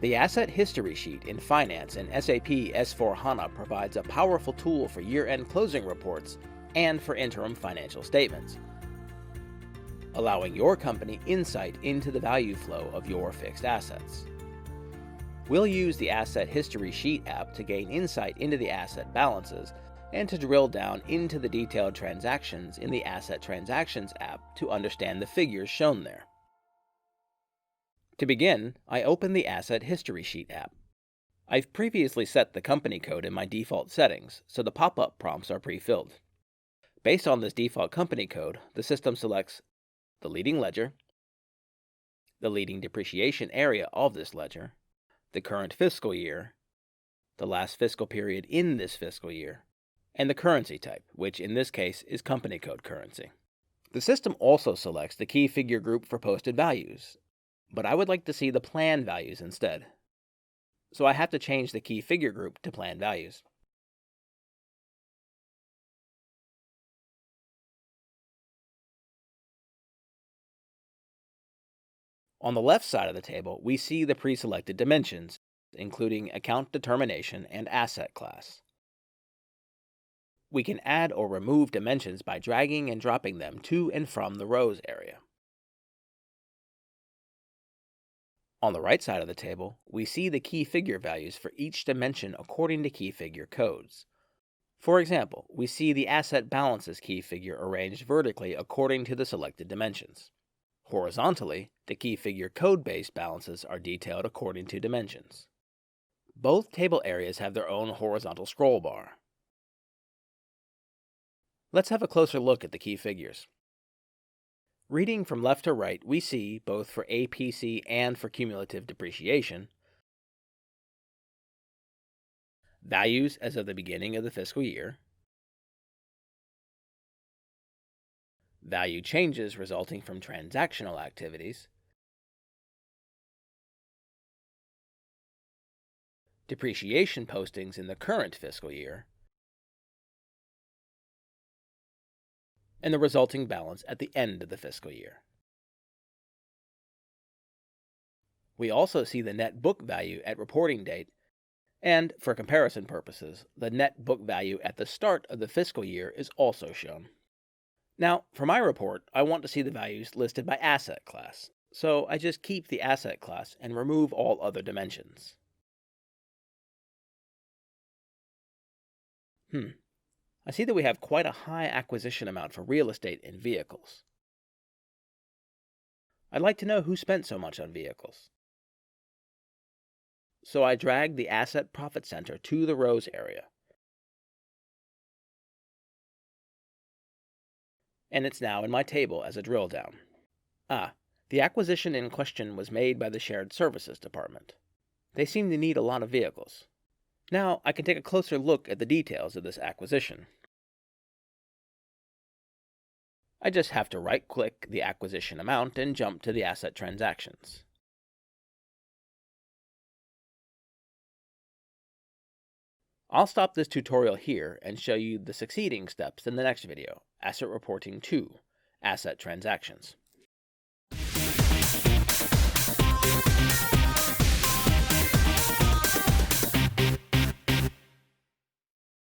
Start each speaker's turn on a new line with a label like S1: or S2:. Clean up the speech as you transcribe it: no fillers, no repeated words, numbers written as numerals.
S1: The Asset History Sheet in Finance and SAP S/4HANA provides a powerful tool for year-end closing reports and for interim financial statements, allowing your company insight into the value flow of your fixed assets. We'll use the Asset History Sheet app to gain insight into the asset balances and to drill down into the detailed transactions in the Asset Transactions app to understand the figures shown there. To begin, I open the Asset History Sheet app. I've previously set the company code in my default settings, so the pop-up prompts are pre-filled. Based on this default company code, the system selects the leading ledger, the leading depreciation area of this ledger, the current fiscal year, the last fiscal period in this fiscal year, and the currency type, which in this case is company code currency. The system also selects the key figure group for posted values, but I would like to see the plan values instead. So I have to change the key figure group to plan values. On the left side of the table, we see the pre-selected dimensions, including account determination and asset class. We can add or remove dimensions by dragging and dropping them to and from the rows area. On the right side of the table, we see the key figure values for each dimension according to key figure codes. For example, we see the asset balances key figure arranged vertically according to the selected dimensions. Horizontally, the key figure code-based balances are detailed according to dimensions. Both table areas have their own horizontal scroll bar. Let's have a closer look at the key figures. Reading from left to right, we see, both for APC and for cumulative depreciation, values as of the beginning of the fiscal year, value changes resulting from transactional activities, depreciation postings in the current fiscal year, and the resulting balance at the end of the fiscal year. We also see the net book value at reporting date, and, for comparison purposes, the net book value at the start of the fiscal year is also shown. Now, for my report, I want to see the values listed by asset class, so I just keep the asset class and remove all other dimensions. I see that we have quite a high acquisition amount for real estate and vehicles. I'd like to know who spent so much on vehicles. So I drag the Asset Profit Center to the rows area. And it's now in my table as a drill down. The acquisition in question was made by the Shared Services Department. They seem to need a lot of vehicles. Now I can take a closer look at the details of this acquisition. I just have to right-click the acquisition amount and jump to the asset transactions. I'll stop this tutorial here and show you the succeeding steps in the next video, Asset Reporting 2, Asset Transactions.